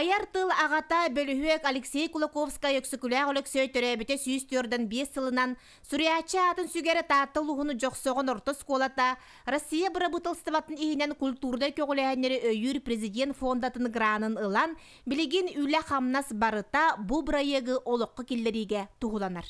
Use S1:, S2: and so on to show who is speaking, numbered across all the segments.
S1: Айар тыл ағата бөлүхүек Алексей Кулаковская өксүкүләг олексөй төрөбүтө сүйістөрден 5 сылынан Суриячы атын сүгері тааттыл ұғыны жоқсоғын орты сколата Россия бұрабытылстыватын ихінен культурда көгіләйінері өйір президент фондатын гранын ылан білеген үлі қамнас барыта бұ бұрайығы олыққы келлериге туғыланар.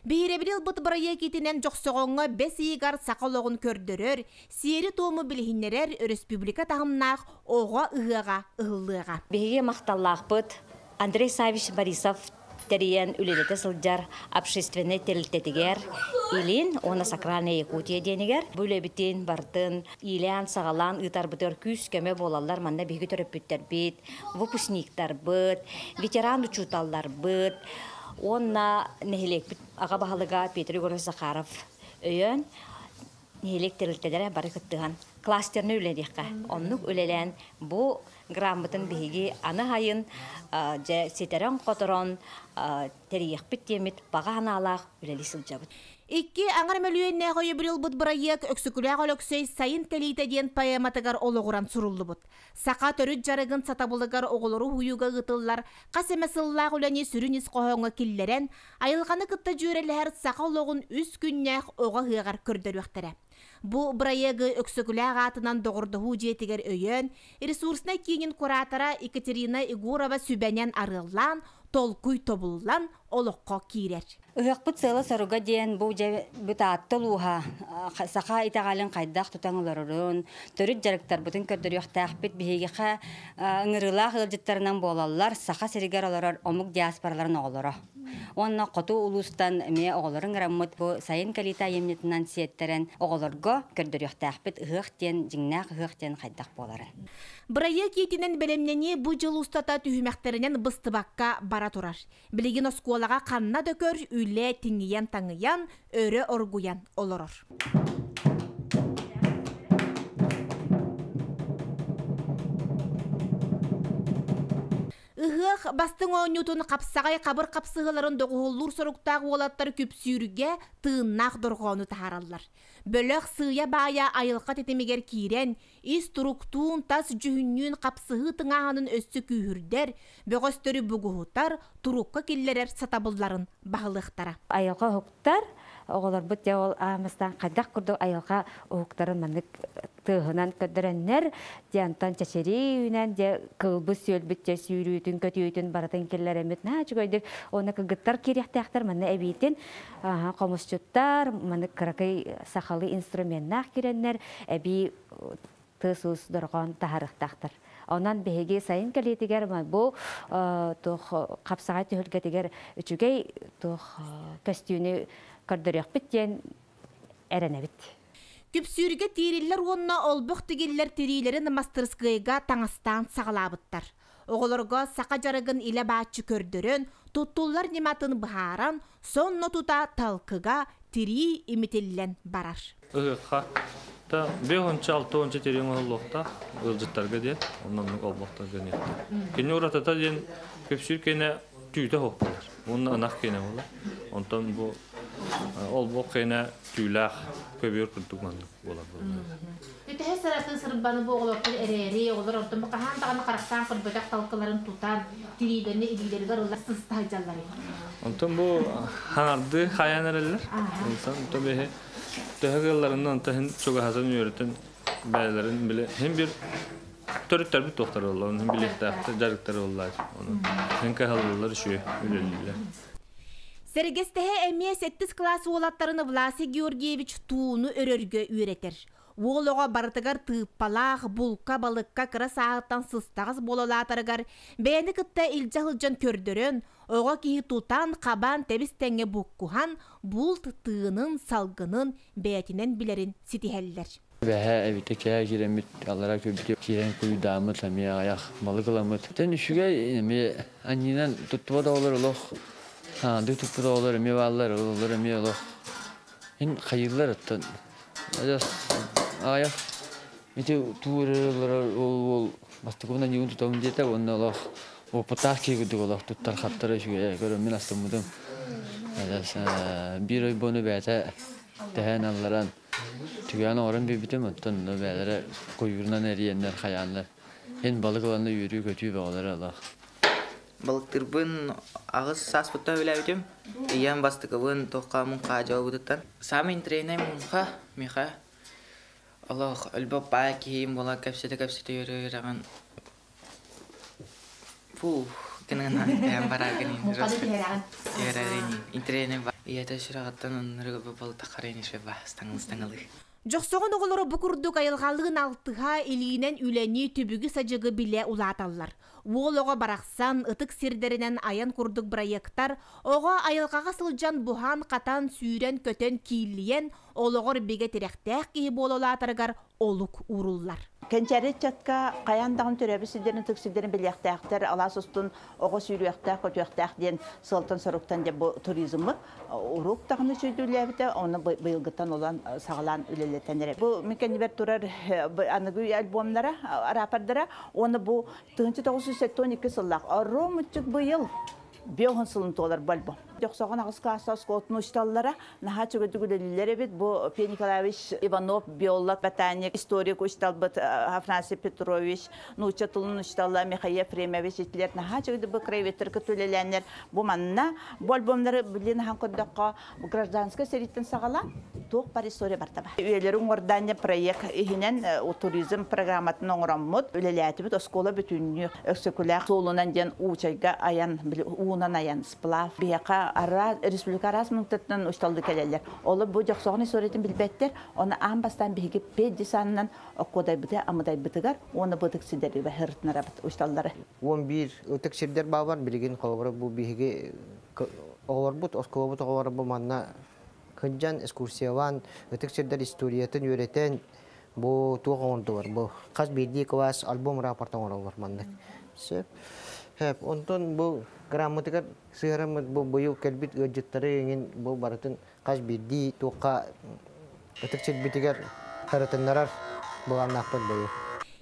S1: Бейребірел бұт бұрайы кетінен жоқсоғынға 5 иғар сақалығын көрдірер, сиері туымы білгінерер республика тағымнақ оға ұғыға ұғылыға.
S2: Беге мақталлақ бұт Андрей Савич Борисов терен үлелеті сылджар общественный телтетігер, илин, оны сакральная Якутия денігер, бүлебітін бартын, илен сағалан ұтар бұтыр күс көмі болалар, манна беге түріп бүттер бет, выпускниктар бұт, ветеран учуталлар бұт, онна нехелек бит аға бағалыға Петр Егорович Захаров өйен нехелек терілтедері бары күттіған кластерны үлелеққа. Оннық үлелен бұл грамотын бейге аны хайын сетерен қотырын терейек біттемет баға аналақ үлелі сылжабыд.
S1: Икки аңар мөлүйенне қойы біріл бұд бұрайек өксікіләғ олөксөй сайын тәлейтеден поэматығар олығыран сұрылды бұд. Сақа төріт жарығын сатабылығар оғылыру хуюға ғытылар, қасемесілләғ үләне сүрінес қоғыңа келлерен, айылғаны күтті жүрелер сақа олығын үс күннәқ оға ғығар көрдір өқтірі. Бұ бұрайығы өксікіләғ атынан доғырдығы жетігер өйен, ресурсына кейінен құратара Екатерина Егорова сүбәнен арылан, толкуй тобуллан олыққа кейрер.
S2: Үгіқпіт сылы сұрыға ден бұл бүт аттыл уға сақа итағалын қайдақ тұтаңыларырын, түріт жарықтар бұтын көрдір өқтәқ біт бігеға ұңырылақ ғылжыттарынан болалар сақа сірігер оларар омық диаспораларын оғылары. Онна қоту ұлыстан ме оғыларын ғраммыт бұл сайын калита емнетінен сиеттерін оғылырға көрдір өқтәқ біт ұғықтен, жіңнәқ ұғықтен қайдақ боларын.
S1: Бұрайы кетінен білімнені бұл жыл ұстата түйімәқтерінен бұстыбаққа бара тұрар. Білеген оскуалаға қанна дөкөр үлі теңгиян таңыян, өрі оргуян олырыр. Үхіқ бастың ойнютын қапсағай қабыр қапсығыларын доғылыр сұрықтағы олаттар көпсүйірге тыыннақ дұрғауны тағаралар. Бөліқ сыя бая айылқа тетемегер кейрен, ис тұруқтуын тас жүхіннен қапсығы тыңағанын өссі күйірдер, бөғістері бүгіғытар, тұруққа келлерер сатабылларын бағылықтара.
S2: Айылға ұқтар, оғылар бұт я ол амыстан қайдақ күрді айылға ұқтарын мәнік тығынан көдіріннер, диантан чашері үйінен, кылбы сөлбітте сүйрүйтін, көтүйітін баратын келлер әмет. Чүгөйдік, оны кігіттар керектіяқтар, мәні әбейтін, қомысчыттар, мәні қырақай сақалы инструментнақ кереннер, әбей тысыз дұрған тағарықтақтар. Онан беге сайын кәлетігер, бұл қапсағай түхілгетігер үчігей көстүйіні көрдірек біттен әрәне бітті.
S1: Күпсүрге тириллер онна олбуқ тигиллер тирилерін мастырскыйга таңыстан сағалабыттар. Оғылырға сақа жарығын иле бачы көрдірін, тұттулар нематын бұхаран, сонны тұта талқыға тири имителлен барар.
S3: Ұғыққа, 5-6-10 терен олықта ұлжыттарға ден, оннан олбақта гөнетті. Кені ұратата ден көпсүр кені түйді хоқпалар. Оның анақ кені олар. Онтан бұл олбақ кені тüylaq köbür kırdıqmandı bolar.
S1: Öte sırası sırbanı boğulurlar ereri olur ortamı kahan tağını qaraqtan qırbıdaq talqıların tutan tirilerini idileri garılar sıztaycalar.
S3: Ondan bu hanardı hayanereler. İnsan tabii tehgillarından tahin çok hazan yöreten beylerin bile hem bir törütler bir doktor olurlar, hem birlikte jarıklar olurlar. Hem kahalılar şu üleliler.
S1: Sergestehe emye 8 klas olatlarını Vlasi Georgievich tuğunu örörgö üretir. Oğluğa barıtıgar tıppalaq, bulka, balıkka, kıra sağıttan sыстağız bolalatarıgar, beğeni kıtta ilca-hılcan kördürün, oğa kihi tutan, qaban, tebis tenge bukkuhan, bult tığının, salgının, beyetinen bilerin sitiheller.
S4: Bəhə evdə kəyə girəmit, Allah'a köbütü girən kuyu damıt, ayaq, balık alamıt. Tən üşüge, annindən tuttuva da olur olaq. Dı tuttuva da olur, mevallar olur, mevallar. En hayırlar attan. Ayaq, mete tuğurlar ol, bastıqımdan yığın tutamın deyətə, onunla olaq. O pataq kegüdük olaq, tuttar xatlara şüge, görüm, men astımıdım. Bir ay bunu bəyətə, dəhən allaran. Tügəyin oran bir bitim ottan, bəylərə koyurnan eriyenler, xayanlar. En balık olanla yürüyü kötüyü bağları Allah.
S5: Балыктырбын агыс саспытта билебитим. Иян бастыгыбын токамын кажабы буттан. Самин тренер мунха миха. Аллах альбап баки мола капсете йөрөгән. Фу, кенена ям барагын. Ярарыни. Интернет ба. Ята шырагаттан рыгы балык карайны шеба стаңылы.
S1: Жоксогон оголоро букурдук айылгалыгын алтыга илинен үлени түбүгү сажыгы биле улаталлар. Уолого бараксан ытык сирдеринен аян курдук проекттар ого айылгага сылжан бухан катан сүйрен көтөн кийлиен ологор биге теректек ии бололатыргар олук уруллар.
S6: Кенчәре чатка каяндагын төрөбүсүдөрүн тыксыдырын билектектер аласыстын ого сүйрөктөк көтөктөк ден сылтын соруктан деп туризмы урук тагыны сөйдүлөбүтө оны быйылгытан olan сагалан үлелетенер. Бу мекенибер турар аныгы альбомлара рапордара оны бу 1972 сыллак ромучук быйыл Беохан сылын толар бальбом. Жоксогон агыска асас котну ушталлара наха чөгөдүгүлелер бит бу Николаевич Иванов биолог ботаник историк ушталбыт Афанасий Петрович Нучатулун ушталла Михаил Ефремович итлер наха чөгөдү бу краеветтер көтүлеләннәр бу манна бальбомлары билен ханкоддакка гражданская сериттен сагала ток бар история бартаба. Үелерин ордания проект ихинен туризм программатын оңраммыт үлеләти бит школа бүтүннү өксөкүләк солунан ден учайга аян унан аян сплав бияка ара республика расмынтыттан ушталды келелер. Олы бу жоксогон историятын билбеттер, оны амбастан биги педисаннан окодай бите амыдай битигар, оны бытык сидери бе хыртнара бит ушталдары.
S7: 11 өтөк сирдер бабар билген колбор бу биги олар бут осколобут олар бу манна кыджан экскурсияван өтөк сирдер историятын өретен бу тугонду бар. Бу каз бирди класс альбом рапортон олар манна. Сеп Hep ondan bu gramatikal sekarang bu bayu kelbit gajetere ingin bu baratan kas bidi tuka ketekcil bitigar haratan narar bu anak bayu.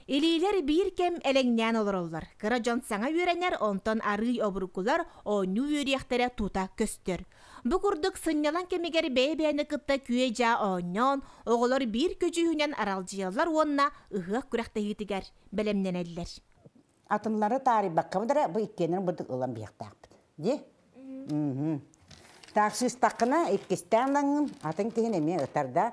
S1: Илилер бир кем элеңнән олороллар. Кыражан саңа үйренер, онтон арый обрукулар, ону үйрехтере тута көстөр. Бу курдук сыннялан кемигер бейбәне кытта күе жа оннон, оголор бир көжүйүнен аралжыялар онна ыгык күрәхтә йитигер белемненеллер.
S8: Атымлары тарih баккамдара бу иккенин будук ылан бияктаакпыт. Ди? Таксис такына иккестандаңын атын кehen эме ытарда.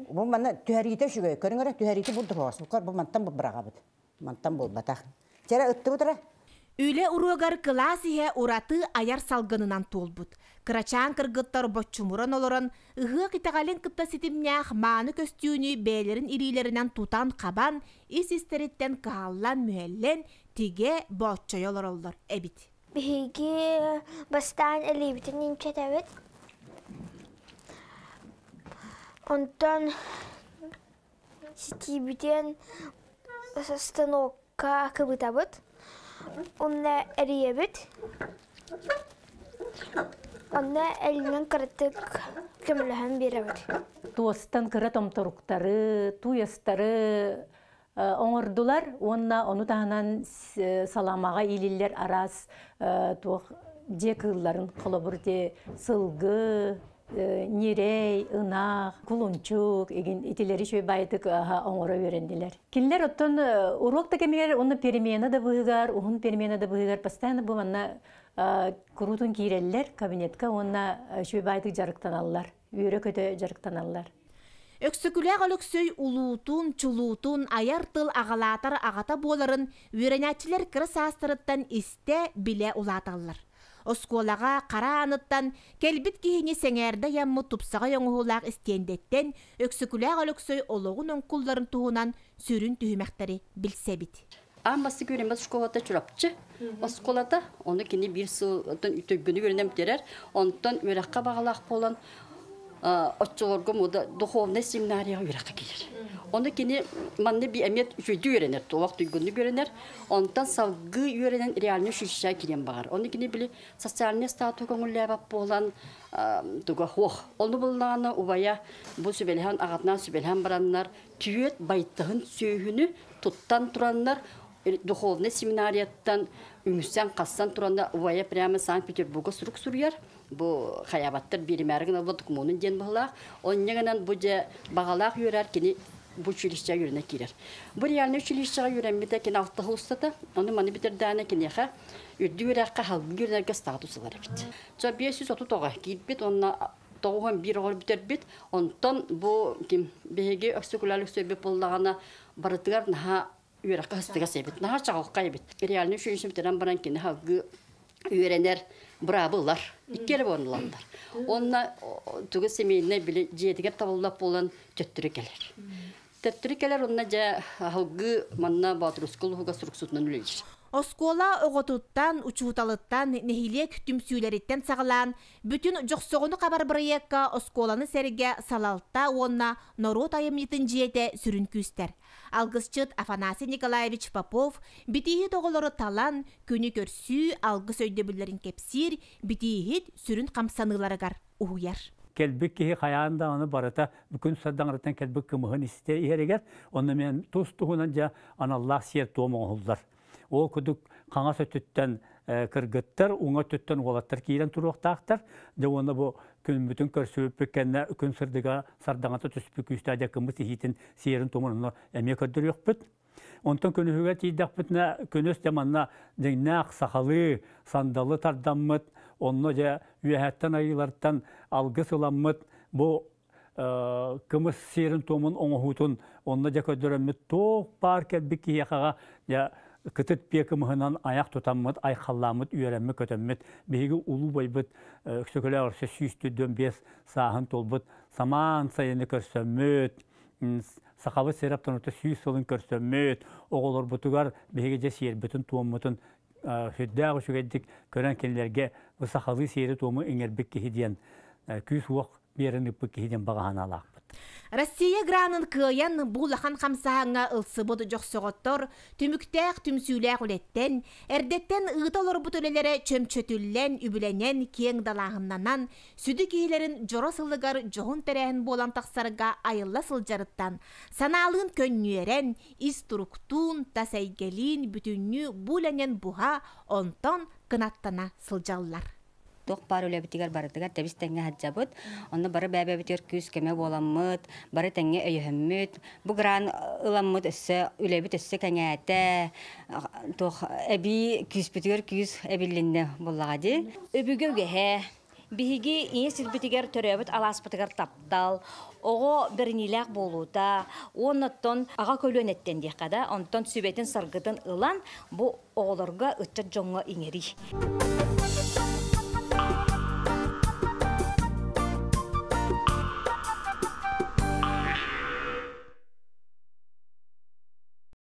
S8: Бу мана түһәрите шүгө көрүңөр түһәрите бу дурос. Бу бу мантан бу брагабыт. Мантан бу батак. Чара ытты бутара.
S1: Үле уругар классиhe ураты аяр салгынынан толбут. Кырачан кыргыттар боччумуран олорон, ыгык итагален кытта ситимнях мааны көстүүнү бээлерин ирилеринен тутан кабан, ис истериттен кааллан мүеллен тиге боччойолороллор эбит.
S9: Биги бастан элебитин инчетебит. Онтон ситибитен станокка кыбытабыт. Онна эриебит. Онна элинен кыртык көмөлөһөн беребит.
S10: Туостан кыра томторуктары, туястары оңордулар. Онна ону таһанан саламага илиллер арас туох жекылларын колобурде сылгы нирей, ынақ, кулунчук, еген итилери шөй байтык оңора верендилер. Кинлер оттон урокта кемигер оны перемена да быгар, ухун перемена да быгар, постоянно бу манна курутун киреллер кабинетка онна шөй байтык жарыктаналлар, үйрө көтө жарыктаналлар.
S1: Өксөкүләк өлөксөй улуутун, чулуутун, аяр тыл агалатар агата боларын үйренәчилер кырыс астырыттан исте биле улаталлар. Осколага кара аныттан келбит кихини сеңерде яммы тупсага яңуhulak истендеттен өксөкүләк өлөксөй ологун оңкулларын туһунан сүрүн түһүмәктәри билсебит.
S11: Амбасы көренбас школата чурапчы. Осколата оны кини бир сылтын үтөгүнү көренем терер. Онтон үрәккә багалак болан отчолорго мода духовный семинария үрәккә килер. Оны кини манны би эмет жүйдү үйренер, толак түйгүнү көренер. Онтан салгы үйренен реальный шүшә килен багар. Оны кини били социальный статус көңүлләбап болан туга хох. Оны булганы убая бу сүбелхан агатна сүбелхан бараннар түйөт байтыгын сөйүнү туттан тураннар духовный семинарияттан үңүстен кассан туранда убая прямо Санкт-Петербурга сурук сурьяр. Бу хаябаттар биримәргән булдык мунун ден булак. Оннягынан бу же багалак юрар кини bu училищеге yürüne kirer. Bu реальный училищеге yürенmede ken altığı ustada, onu mani bitirdiğine kenyeha, ürdüğürekka halgı yürünerge statusları bit. Ça 530 gitbit, onna doğum bir ol biter bit, ondan bu kim behege öksükülerlik sebep bollağına barıtıgar naha ürekka hıstıga sebit, naha çağıqqa bit. Реальный училище bitiren baran ken halgı öğrenir, bravolar, ikkere bonulanlar. Onna tuğu semeyine bile jetiger tavallap olan töttürükeler. Töttürükeler onna ja halgı manna batruskul huga suruksutnan ülelir.
S1: Oskola oğotuttan, uçutalıttan, nehilek tümsüleritten sağılan, bütün joqsoğunu kabar bırıyakka oskolanı serge salalta onna norot ayımyıtın jete sürün küster. Algısçıt Afanasi Nikolaevich Popov, bitihit oğulları talan, könü körsü, algıs öydebüllerin kepsir, bitihit sürün kamsanılarıgar uhuyar.
S12: Kelbek ki hayanda onu barata bütün sardanlardan kelbek kımıhın iste yereger onu men tostuğunca anallah siyer doğum oldular. O kuduk kana sötütten kırgıttar, ona tütten olatlar kiren turuqtaqtar. De onu bu gün bütün körsüp kenne gün sırdıga sardangata tüspük üstade kımız hitin siyerin tomununu emek ödürüyor bit. Ondan könühüge tiydaqbitne könös demanna dinaq sahalı sandalı tardammıt. Onunla da üyehetten ayılardan algı sılanmıt. Bu kımız siyerin tomun onuhutun onunla da ködüremmit. Toğ par kelbik yakağa ya kıtıt bir kımıhından ayak tutanmıt, ay kallamıt, üyerenmek ötemmit. Bihigi ulu baybıt, söküle arsa süstü dönbez sahın tolbıt, saman sayını körsömmüt, sakabı seraptan öte süs solun körsömmüt, oğulur butugar bihigi de siyer bütün tuğumutun hüddağ şügedik kören kendilerge bu sakalı siyeri tuğumu engerbek kehidiyen, küs uaq birin ıppık kehidiyen bağıhan alaq.
S1: Россия гранын кыйан булахан хамсааңа ылсыбыд жоқсоғоттор, түміктәқ түмсүләқ үлеттен, әрдеттен ұғыталар бұтөлелері чөмчөтүллен, үбіленен, кең далағыннанан, сүді кейлерін жоро сылығар жоғын тәрәхін болан тақсарға айылла сылжарыттан, саналығын көннүерен, иструктун, тасайгелин, бүтінні бұленен бұға, онтон кынаттана сылжаллар.
S2: Тоқ бар өлі бітігер барытығар тәбіс тәңе хаджабыт. Оны бары бәбі бітер күз кәме боламыт, бары тәңе өйіхімміт. Бұ ғыран ыламмыт өссі, өлі біт өссі кәңе әті. Тоқ әбі күз бітігер күз әбілінді болағады. Өбігі өге Биһиги ие сирбитигер төрөбүт аласпытыгар таптал. Ого бернилак болута, оннотон ага көлөнеттен дияқада, онтон сүбетін саргытын ылан, бу оғыларға үтті жоңға иңери.